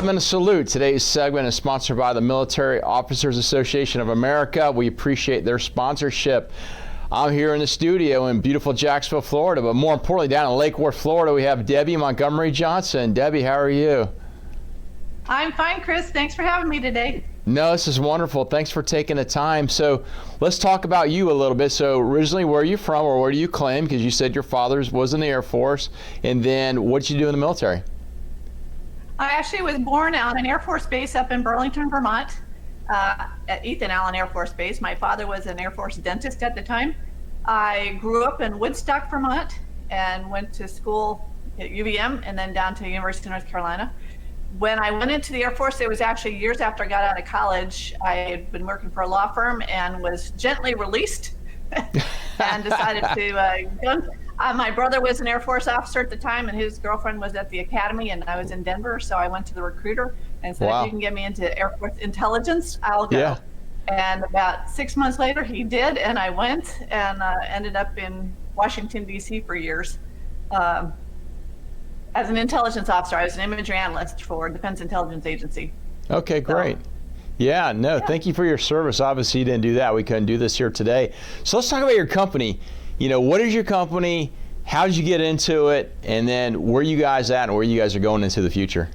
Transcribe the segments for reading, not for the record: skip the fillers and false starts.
5-minute salute. Today's segment is sponsored by the Military Officers Association of America. We appreciate their sponsorship. I'm here in the studio in beautiful Jacksonville, Florida, but more importantly, down in Lake Worth, Florida, we have Debby Montgomery Johnson. Debbie, how are you? I'm fine, Chris. Thanks for having me today. No, this is wonderful. Thanks for taking the time. So let's talk about you a little bit. So originally, where are you from, or where do you claim? Because you said your father was in the Air Force. And then what did you do in the military? I actually was born on an Air Force base up in Burlington, Vermont, at Ethan Allen Air Force Base. My father was an Air Force dentist at the time. I grew up in Woodstock, Vermont, and went to school at UVM and then down to University of North Carolina. When I went into the Air Force, it was actually years after I got out of college. I had been working for a law firm and was gently released and decided to go. My brother was an Air Force officer at the time, and his girlfriend was at the academy, and I was in Denver, so I went to the recruiter and said, Wow. if you can get me into Air Force intelligence, I'll go. Yeah. And about 6 months later, he did, and I went and ended up in Washington, D.C. for years. As an intelligence officer, I was an imagery analyst for Defense Intelligence Agency. Okay, great. Thank you for your service. Obviously, you didn't do that. We couldn't do this here today. So let's talk about your company. What is your company? How did you get into it? And then where are you guys at and where you guys are going into the future?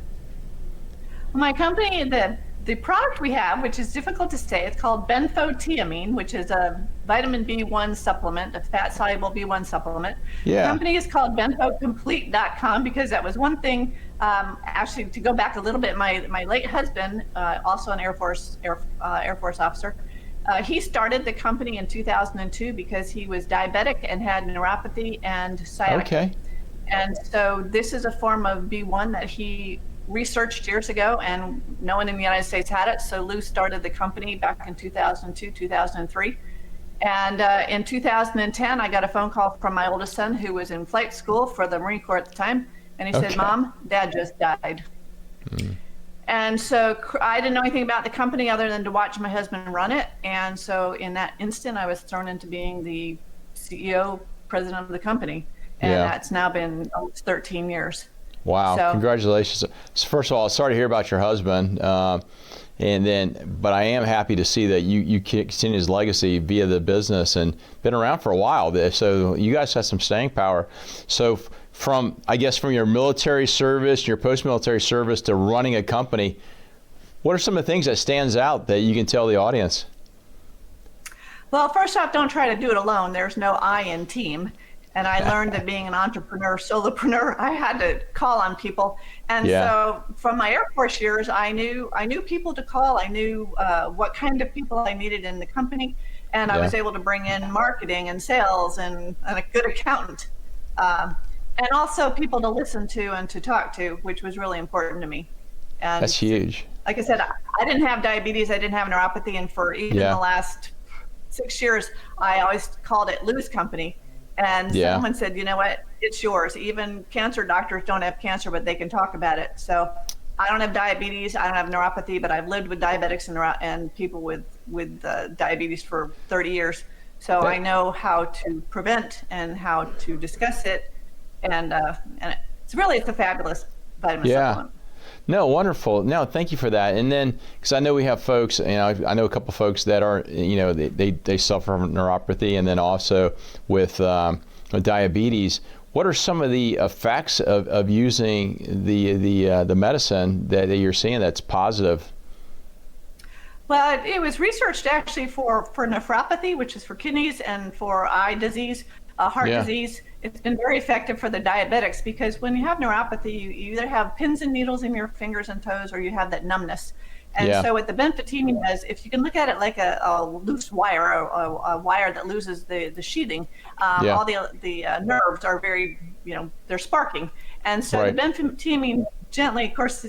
My company, the product we have, which is difficult to say, it's called benfotiamine, which is a vitamin B1 supplement, a fat-soluble B1 supplement. Yeah. The company is called benfocomplete.com because that was one thing, actually, to go back a little bit, my late husband, also an Air Force officer, he started the company in 2002 because he was diabetic and had neuropathy and sciatica. Okay. And so this is a form of B1 that he researched years ago, and no one in the United States had it. So Lou started the company back in 2002, 2003. And in 2010, I got a phone call from my oldest son, who was in flight school for the Marine Corps at the time. And he said, Mom, Dad just died. And so I didn't know anything about the company other than to watch my husband run it. And so in that instant, I was thrown into being the CEO, president of the company. And that's now been almost 13 years. Wow, so, congratulations. So first of all, sorry to hear about your husband. But I am happy to see that you continue his legacy via the business and been around for a while. So you guys have some staying power. So from your military service, your post-military service to running a company, what are some of the things that stands out that you can tell the audience? Well, first off, don't try to do it alone. There's no I in team. And I learned that being an entrepreneur, solopreneur, I had to call on people. And so from my Air Force years, I knew people to call. I knew what kind of people I needed in the company. And I was able to bring in marketing and sales and a good accountant. And also people to listen to and to talk to, which was really important to me. And that's huge. Like I said, I didn't have diabetes. I didn't have neuropathy. And for even the last 6 years, I always called it Lou's company. And someone said, you know what, it's yours. Even cancer doctors don't have cancer, but they can talk about it. So I don't have diabetes, I don't have neuropathy, but I've lived with diabetics and people with diabetes for 30 years. So I know how to prevent and how to discuss it. And it's a fabulous vitamin supplement. No, wonderful. No, thank you for that. And then, because I know we have folks, I know a couple folks that are, they suffer from neuropathy, and then also with diabetes. What are some of the effects of using the medicine that you're seeing that's positive? Well, it was researched actually for nephropathy, which is for kidneys, and for eye disease, heart disease. It's been very effective for the diabetics because when you have neuropathy, you either have pins and needles in your fingers and toes, or you have that numbness. And so what the benfotiamine does, if you can look at it like a loose wire, a wire that loses the sheathing, all the nerves are very, they're sparking. And so the benfotiamine gently, of course,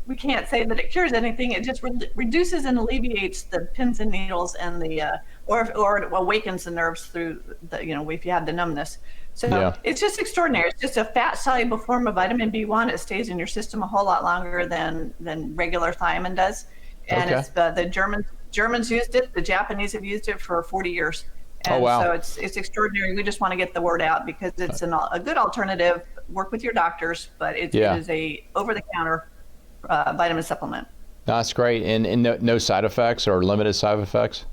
we can't say that it cures anything. It just reduces and alleviates the pins and needles and or it awakens the nerves through if you have the numbness. So it's just extraordinary. It's just a fat-soluble form of vitamin B1. It stays in your system a whole lot longer than regular thiamine does. And it's the Germans used it. The Japanese have used it for 40 years. And so it's extraordinary. We just want to get the word out because it's a good alternative. Work with your doctors, but it is a over-the-counter vitamin supplement. That's great. And no side effects or limited side effects?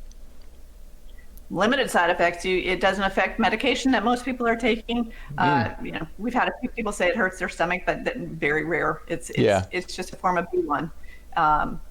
Limited side effects. It doesn't affect medication that most people are taking. We've had a few people say it hurts their stomach, but very rare. It's just a form of B1.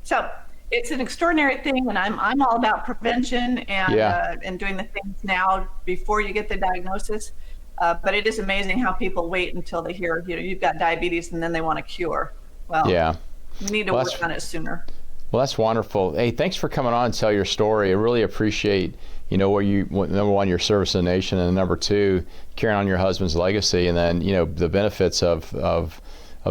So it's an extraordinary thing, and I'm all about prevention and doing the things now before you get the diagnosis. But it is amazing how people wait until they hear, you've got diabetes, and then they want a cure. Well, we need to work on it sooner. Well, that's wonderful. Hey, thanks for coming on and tell your story. I really appreciate, where number one, your service to the nation, and number two, carrying on your husband's legacy, and then, the benefits of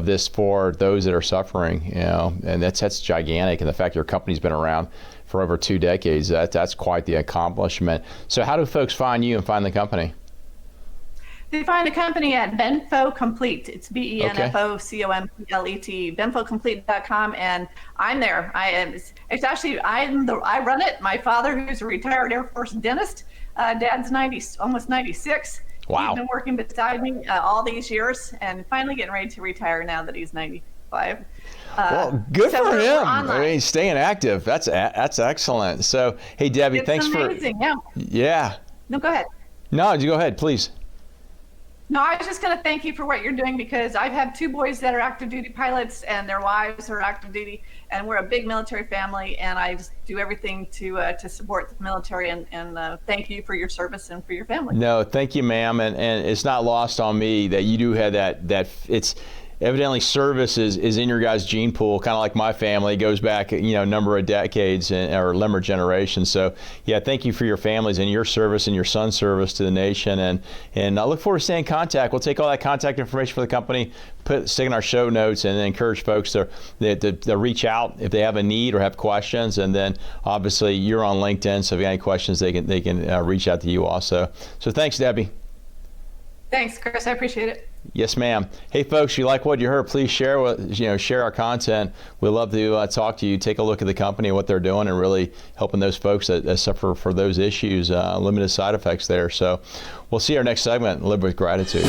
this for those that are suffering, and that's gigantic. And the fact your company's been around for over 2 decades, that's quite the accomplishment. So how do folks find you and find the company? They find the company at Benfo Complete. It's BENFOCOMPLET, benfocomplete.com, and I'm there. I run it. My father, who's a retired Air Force dentist, Dad's almost 96. Wow. He's been working beside me all these years, and finally getting ready to retire now that he's 95. Well, good for him. I mean, staying active. That's excellent. So, hey, Debbie, thanks amazing. for. Yeah. No, go ahead. No, you go ahead, please. No, I was just going to thank you for what you're doing, because I've had 2 boys that are active duty pilots, and their wives are active duty, and we're a big military family, and I just do everything to support the military, and thank you for your service and for your family. No, thank you, ma'am, and it's not lost on me that you do have that it's evidently service is in your guys' gene pool, kind of like my family. It goes back, a number of decades or a number of generations. So, yeah, thank you for your families and your service and your son's service to the nation. And I look forward to staying in contact. We'll take all that contact information for the company, stick in our show notes, and encourage folks to reach out if they have a need or have questions. And then, obviously, you're on LinkedIn, so if you have any questions, they can reach out to you also. So, thanks, Debbie. Thanks, Chris. I appreciate it. Yes, ma'am. Hey, folks, if you like what you heard, please share our content. We'd love to talk to you, take a look at the company and what they're doing, and really helping those folks that suffer for those issues, limited side effects there. So we'll see our next segment, Live with Gratitude.